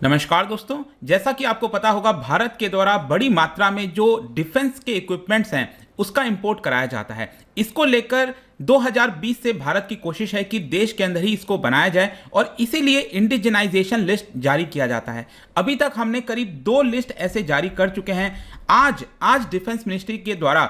नमस्कार दोस्तों, जैसा कि आपको पता होगा भारत के द्वारा बड़ी मात्रा में जो डिफेंस के इक्विपमेंट्स हैं उसका इंपोर्ट कराया जाता है। इसको लेकर 2020 से भारत की कोशिश है कि देश के अंदर ही इसको बनाया जाए और इसीलिए इंडिजिनाइजेशन लिस्ट जारी किया जाता है। अभी तक हमने करीब 2 लिस्ट ऐसे जारी कर चुके हैं। आज डिफेंस मिनिस्ट्री के द्वारा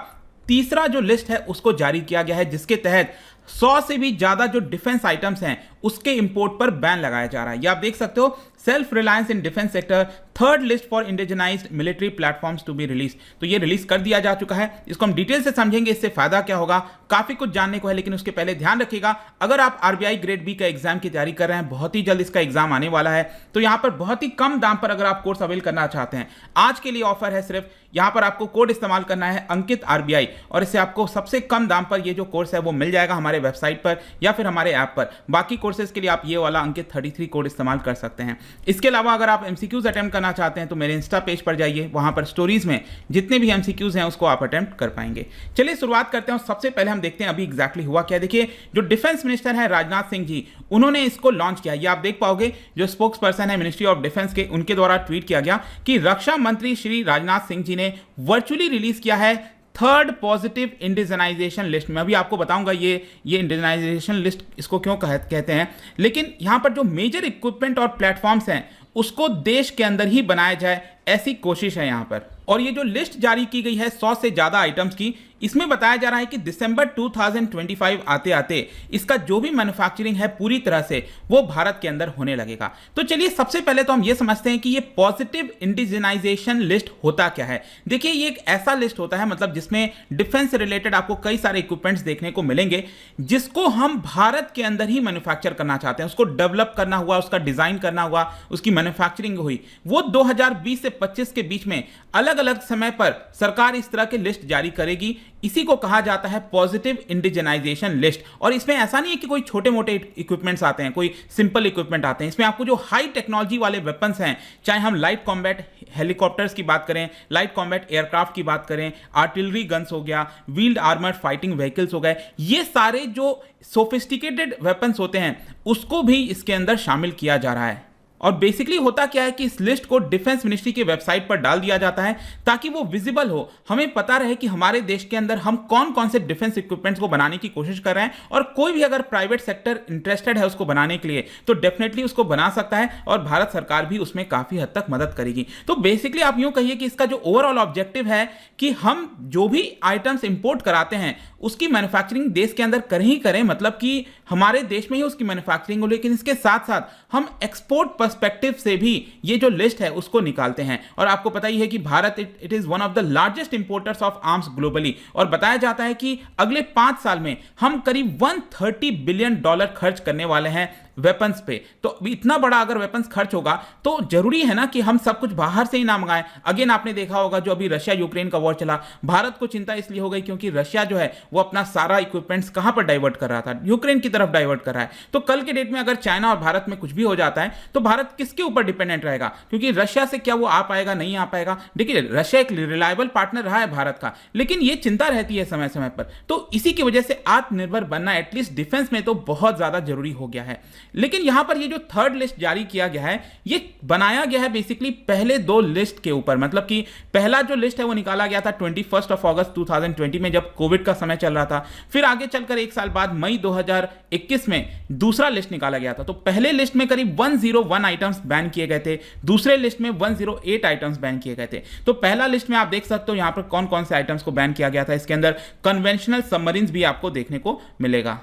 तीसरा जो लिस्ट है उसको जारी किया गया है, जिसके तहत 100 से भी ज्यादा जो डिफेंस आइटम्स हैं उसके इंपोर्ट पर बैन लगाया जा रहा है। ये आप देख सकते हो, self reliance in defence sector, third list for indigenised military platforms to be release. तो ये रिलीज कर दिया जा चुका है। इसको हम डिटेल से समझेंगे, इससे फायदा क्या होगा, काफी कुछ जानने को है। लेकिन उसके पहले ध्यान रखिएगा, अगर आप आरबीआई ग्रेड बी का एग्जाम की तैयारी कर रहे हैं, बहुत ही जल्द इसका एग्जाम आने वाला है, तो यहां पर बहुत ही कम दाम पर अगर आप कोर्स अवेल करना चाहते हैं, आज के लिए ऑफर है। सिर्फ यहां पर आपको कोड इस्तेमाल करना है अंकित आरबीआई, और इससे आपको सबसे कम दाम पर ये जो कोर्स है वो मिल जाएगा हमारे वेबसाइट पर या फिर हमारे ऐप पर। बाकी कोर्सेज के लिए आप ये वाला अंकित 33 कोड इस्तेमाल कर सकते हैं। इसके अलावा अगर आप एमसीक्यूज अटेम्प्ट करना चाहते हैं तो मेरे इंस्टा पेज पर जाइए, वहां पर स्टोरीज में जितने भी एमसीक्यूज हैं उसको आप अटेम्प्ट कर पाएंगे। चलिए शुरुआत करते हैं। सबसे पहले हम देखते हैं अभी एग्जैक्टली हुआ क्या। देखिए, जो डिफेंस मिनिस्टर है राजनाथ सिंह जी, उन्होंने इसको लॉन्च किया। ये आप देख पाओगे, जो स्पोक्स पर्सन है मिनिस्ट्री ऑफ डिफेंस के, उनके द्वारा ट्वीट किया गया कि रक्षा मंत्री श्री राजनाथ सिंह जी ने वर्चुअली रिलीज किया है थर्ड पॉजिटिव इंडिजिनाइजेशन लिस्ट में। अभी आपको बताऊंगा ये इंडिजिनाइजेशन लिस्ट इसको क्यों कहते हैं। लेकिन यहां पर जो मेजर इक्विपमेंट और प्लेटफॉर्म्स हैं उसको देश के अंदर ही बनाया जाए, ऐसी कोशिश है यहां पर। और ये जो लिस्ट जारी की गई है 100 से ज्यादा आइटम्स की, इसमें बताया जा रहा है कि दिसंबर 2025 आते आते इसका जो भी मैन्युफैक्चरिंग है पूरी तरह से वो भारत के अंदर होने लगेगा। तो चलिए सबसे पहले तो हम ये समझते हैं कि ये पॉजिटिव इंडिजिनाइजेशन लिस्ट होता क्या है। देखिए, ये एक ऐसा लिस्ट होता है, मतलब जिसमें डिफेंस रिलेटेड आपको कई सारे इक्विपमेंट्स देखने को मिलेंगे जिसको हम भारत के अंदर ही मैन्युफैक्चर करना चाहते हैं, उसको डेवलप करना हुआ, उसका डिजाइन करना हुआ, उसकी मैन्युफैक्चरिंग हुई। वो 2020 से 25 के बीच में अलग अलग समय पर सरकार इस तरह की लिस्ट जारी करेगी। इसी को कहा जाता है पॉजिटिव इंडिजिनाइजेशन लिस्ट। और इसमें ऐसा नहीं है कि कोई छोटे मोटे इक्विपमेंट्स आते हैं, कोई सिंपल इक्विपमेंट आते हैं। इसमें आपको जो हाई टेक्नोलॉजी वाले वेपन्स हैं, चाहे हम लाइट कॉम्बैट हेलीकॉप्टर्स की बात करें, लाइट कॉम्बैट एयरक्राफ्ट की बात करें, आर्टिलरी गन्स हो गया, व्हील्ड आर्मर्ड फाइटिंग व्हीकल्स हो गए, ये सारे जो सोफिस्टिकेटेड वेपन्स होते हैं उसको भी इसके अंदर शामिल किया जा रहा है। और बेसिकली होता क्या है कि इस लिस्ट को डिफेंस मिनिस्ट्री की वेबसाइट पर डाल दिया जाता है ताकि वो विजिबल हो, हमें पता रहे कि हमारे देश के अंदर हम कौन कौन से डिफेंस इक्विपमेंट्स को बनाने की कोशिश कर रहे हैं। और कोई भी अगर प्राइवेट सेक्टर इंटरेस्टेड है उसको बनाने के लिए तो डेफिनेटली उसको बना सकता है, और भारत सरकार भी उसमें काफी हद तक मदद करेगी। तो बेसिकली आप यूं कहिए कि इसका जो ओवरऑल ऑब्जेक्टिव है कि हम जो भी आइटम्स इंपोर्ट कराते हैं उसकी मैन्युफैक्चरिंग देश के अंदर करें ही करें, मतलब कि हमारे देश में ही उसकी मैन्युफैक्चरिंग हो, लेकिन इसके साथ साथ हम एक्सपोर्ट पर्सपेक्टिव से भी ये जो लिस्ट है उसको निकालते हैं। और आपको पता ही है कि Bharat it is one of the largest importers of arms globally, और बताया जाता है कि अगले 5 साल में हम करीब $130 बिलियन खर्च करने वाले हैं वेपन्स पे। तो इतना बड़ा अगर वेपन्स खर्च होगा तो जरूरी है ना कि हम सब कुछ बाहर से ही ना मंगाएं। अगेन आपने देखा होगा जो अभी रशिया यूक्रेन का वॉर चला, भारत को चिंता इसलिए हो गई क्योंकि रशिया जो है वो अपना सारा इक्विपमेंट्स कहां पर डाइवर्ट कर रहा था, यूक्रेन की तरफ डाइवर्ट कर रहा है। तो कल के डेट में अगर चाइना और भारत में कुछ भी हो जाता है तो भारत किसके ऊपर डिपेंडेंट रहेगा, क्योंकि रशिया से क्या वो आ पाएगा, नहीं आ पाएगा। देखिए, रशिया एक रिलायबल पार्टनर रहा है भारत का, लेकिन ये चिंता रहती है समय समय पर। तो इसी की वजह से आत्मनिर्भर बनना एटलीस्ट डिफेंस में तो बहुत ज्यादा जरूरी हो गया है। लेकिन यहां पर ये जो थर्ड लिस्ट जारी किया गया है ये बनाया गया है बेसिकली पहले 2 लिस्ट के ऊपर। मतलब कि पहला जो लिस्ट है वो निकाला गया था 21 अगस्त 2020 में, जब कोविड का समय चल रहा था। फिर आगे चलकर 1 साल बाद मई 2021 में दूसरा लिस्ट निकाला गया था। तो पहले लिस्ट में करीब 101 आइटम्स बैन किए गए थे, दूसरे लिस्ट में 108 आइटम्स बैन किए गए थे। तो पहला लिस्ट में आप देख सकते हो यहां पर कौन कौन से आइटम्स को बैन किया गया था। इसके अंदर कन्वेंशनल सबमरीन्स भी आपको देखने को मिलेगा,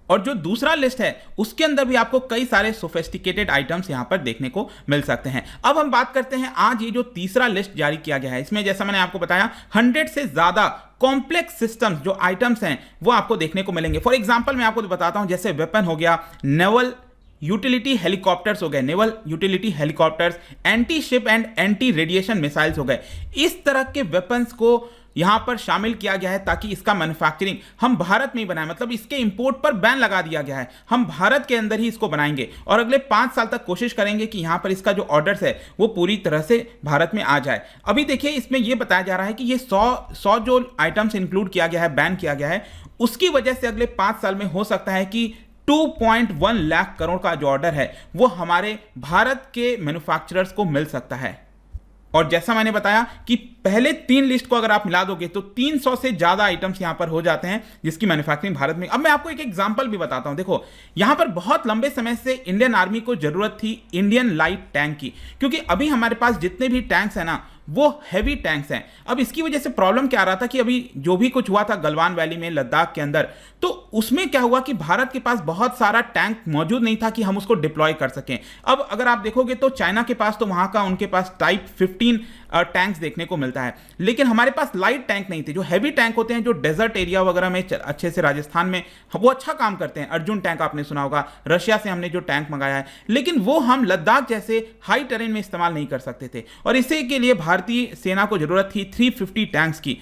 और जो दूसरा लिस्ट है उसके अंदर भी आपको कई सारे सोफिस्टिकेटेड आइटम्स यहां पर देखने को मिल सकते हैं। अब हम बात करते हैं आज ये जो तीसरा लिस्ट जारी किया गया है, इसमें जैसा मैंने आपको बताया 100 से ज्यादा कॉम्प्लेक्स सिस्टम्स जो आइटम्स हैं वो आपको देखने को मिलेंगे। फॉर एग्जांपल मैं आपको बताता हूं, जैसे वेपन हो गया, नेवल यूटिलिटी हेलीकॉप्टर्स हो गए, naval utility helicopters, anti ship and anti radiation missiles हो गए। इस तरह के वेपन्स को यहां पर शामिल किया गया है ताकि इसका मैन्युफैक्चरिंग हम भारत में ही बनाएं, मतलब इसके इंपोर्ट पर बैन लगा दिया गया है। हम भारत के अंदर ही इसको बनाएंगे और अगले 5 साल तक कोशिश करेंगे कि यहां पर इसका जो ऑर्डर्स है वो पूरी तरह से भारत में आ जाए। अभी देखिए, इसमें यह बताया जा रहा है कि ये 100 जो आइटम्स इंक्लूड किया गया है, बैन किया गया है, उसकी वजह से अगले 5 साल में हो सकता है कि 2.1 लाख करोड़ का जो ऑर्डर है वो हमारे भारत के मैन्युफैक्चरर्स को मिल सकता है। और जैसा मैंने बताया कि पहले 3 लिस्ट को अगर आप मिला दोगे तो 300 से ज्यादा आइटम्स यहां पर हो जाते हैं जिसकी मैन्युफैक्चरिंग भारत में। अब मैं आपको एक एग्जांपल भी बताता हूं। देखो यहां पर बहुत लंबे समय से इंडियन आर्मी को जरूरत थी इंडियन लाइट टैंक की, क्योंकि अभी हमारे पास जितने भी टैंक्स हैं ना वो हैवी टैंक्स हैं। अब इसकी वजह से प्रॉब्लम क्या आ रहा था कि अभी जो भी कुछ हुआ था गलवान वैली में, लद्दाख के अंदर, तो उसमें क्या हुआ कि भारत के पास बहुत सारा टैंक मौजूद नहीं था कि हम उसको डिप्लॉय कर सकें। अब अगर आप देखोगे तो चाइना के पास तो वहां का उनके पास टाइप 15 टैंक्स देखने को मिलता है, लेकिन हमारे पास लाइट टैंक नहीं थे। जो हैवी टैंक होते हैं जो डेजर्ट एरिया वगैरह में अच्छे से राजस्थान में वो अच्छा काम करते हैं। अर्जुन टैंक आपने सुना होगा, रशिया से हमने जो टैंक मंगाया है, लेकिन वो हम लद्दाख जैसे हाई टेरेन में इस्तेमाल नहीं कर सकते थे और इसी के लिए भारतीय सेना को जरूरत थी 350 टैंक्स की।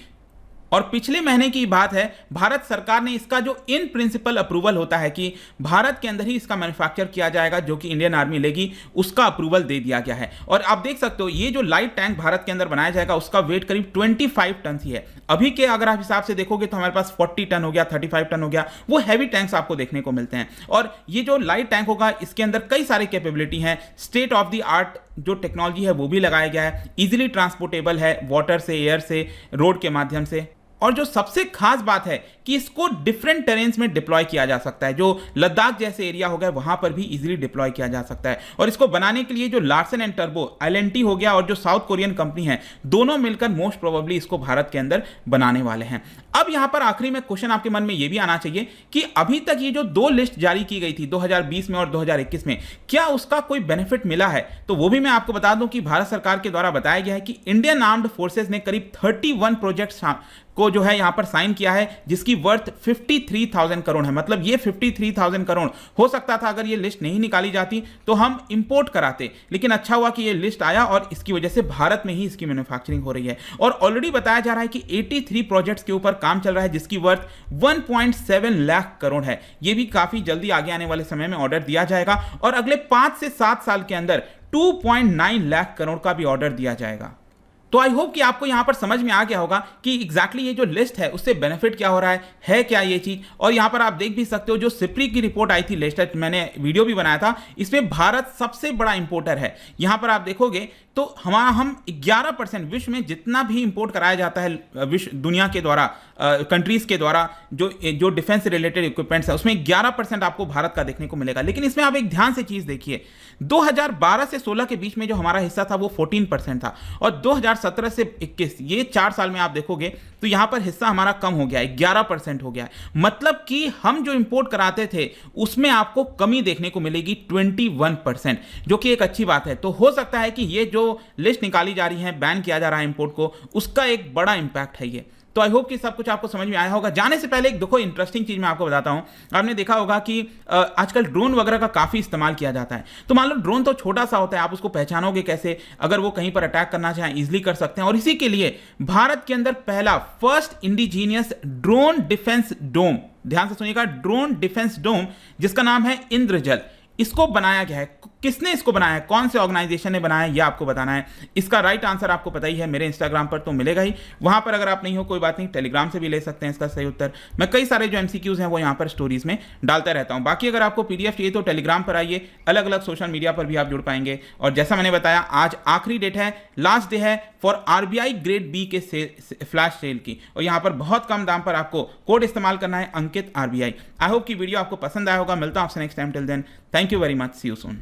और पिछले महीने की बात है, भारत सरकार ने इसका जो इन प्रिंसिपल अप्रूवल होता है कि भारत के अंदर ही इसका मैन्युफैक्चर किया जाएगा जो कि इंडियन आर्मी लेगी, उसका अप्रूवल दे दिया गया है। और आप देख सकते हो ये जो लाइट टैंक भारत के अंदर बनाया जाएगा उसका वेट करीब 25 टन ही है। अभी के अगर आप हिसाब से देखोगे तो हमारे पास 40 टन हो गया, 35 टन हो गया, वो हैवी टैंक्स आपको देखने को मिलते हैं। और ये जो लाइट टैंक होगा इसके अंदर कई सारी कैपेबिलिटी हैं, स्टेट ऑफ द आर्ट जो टेक्नोलॉजी है वो भी लगाया गया है, इजीली ट्रांसपोर्टेबल है, वाटर से, एयर से, रोड के माध्यम से। और जो सबसे खास बात है कि इसको डिफरेंट टेरेन्स में डिप्लॉय किया जा सकता है। जो लद्दाख जैसे एरिया हो गया वहां पर भी इजीली डिप्लॉय किया जा सकता है। और इसको बनाने के लिए जो लार्सन एंड टर्बो, एलएनटी हो गया और जो साउथ कोरियन कंपनी है, दोनों मिलकर मोस्ट प्रोबेबली इसको भारत के अंदर बनाने वाले हैं। अब यहां पर आखिरी में क्वेश्चन आपके मन में यह भी आना चाहिए कि अभी तक ये जो 2 लिस्ट जारी की गई थी 2020 में और 2021 में, क्या उसका कोई बेनिफिट मिला है? तो वो भी मैं आपको बता दूं कि भारत सरकार के द्वारा बताया गया है कि इंडियन आर्म्ड फोर्सेस ने करीब 31 प्रोजेक्ट्स को जो है यहां पर साइन किया है जिसकी वर्थ 53,000 करोड़ है। मतलब ये 53,000 करोड़ हो सकता था अगर ये लिस्ट नहीं निकाली जाती तो हम इंपोर्ट कराते, लेकिन अच्छा हुआ कि ये लिस्ट आया और इसकी वजह से भारत में ही इसकी मैन्युफैक्चरिंग हो रही है। और ऑलरेडी बताया जा रहा है कि 83 प्रोजेक्ट्स के ऊपर काम चल रहा है जिसकी वर्थ 1.7 लाख करोड़ है। ये भी काफी जल्दी आगे आने वाले समय में ऑर्डर दिया जाएगा और अगले 5 से 7 साल के अंदर 2.9 लाख करोड़ का भी ऑर्डर दिया जाएगा। तो आई होप कि आपको यहां पर समझ में आ गया होगा कि एग्जैक्टली ये जो लिस्ट है उससे बेनिफिट क्या हो रहा है क्या ये चीज। और यहां पर आप देख भी सकते हो जो सिप्री की रिपोर्ट आई थी लेटेस्ट, मैंने वीडियो भी बनाया था, इसमें भारत सबसे बड़ा इंपोर्टर है। यहां पर आप देखोगे तो हम 11% विश्व में जितना भी इंपोर्ट कराया जाता है विश्व दुनिया के द्वारा, कंट्रीज के द्वारा जो डिफेंस रिलेटेड इक्विपमेंट्स है उसमें 11% आपको भारत का देखने को मिलेगा। लेकिन इसमें आप एक ध्यान से चीज देखिए, 2012 से 16 के बीच में जो हमारा हिस्सा था वो 14% था और 2017 से 21 ये 4 साल में आप देखोगे तो यहां पर हिस्सा हमारा कम हो गया है, 11% हो गया है। मतलब कि हम जो इंपोर्ट कराते थे उसमें आपको कमी देखने को मिलेगी 21%, जो कि एक अच्छी बात है। तो हो सकता है कि ये जो लिस्ट निकाली जा रही है, बैन किया जा रहा है इंपोर्ट को, उसका एक बड़ा इंपैक्ट है ये। तो आई होप कि सब कुछ आपको समझ में आया होगा। जाने से पहले एक देखो इंटरेस्टिंग चीज मैं आपको बताता हूं। आपने देखा होगा कि आजकल ड्रोन वगैरह का काफी इस्तेमाल किया जाता है। तो मान लो ड्रोन तो छोटा सा होता है, आप उसको पहचानोगे कैसे? अगर वो कहीं पर अटैक करना चाहें इजिली कर सकते हैं। और इसी के लिए भारत के अंदर पहला फर्स्ट इंडिजीनियस ड्रोन डिफेंस डोम, ध्यान से सुनिएगा, ड्रोन डिफेंस डोम जिसका नाम है इंद्रजल, इसको बनाया गया है। किसने इसको बनाया है, कौन से ऑर्गेनाइजेशन ने बनाया है, यह आपको बताना है। इसका राइट आंसर आपको पता ही है, मेरे इंस्टाग्राम पर तो मिलेगा ही। वहां पर अगर आप नहीं हो कोई बात नहीं, टेलीग्राम से भी ले सकते हैं इसका सही उत्तर। मैं कई सारे जो एमसीक्यूज हैं वो यहां पर स्टोरीज में डालता रहता हूं। बाकी अगर आपको पीडीएफ चाहिए तो टेलीग्राम पर आइए, अलग अलग सोशल मीडिया पर भी आप जुड़ पाएंगे। और जैसा मैंने बताया आज आखिरी डेट है, लास्ट डे है फॉर आरबीआई ग्रेड बी के फ्लैश सेल की, और यहां पर बहुत कम दाम पर आपको कोड इस्तेमाल करना है, अंकित आरबीआई। आई होप की वीडियो आपको पसंद आया होगा। मिलता हूं आपसे next time. Till then, thank you very much, see you soon.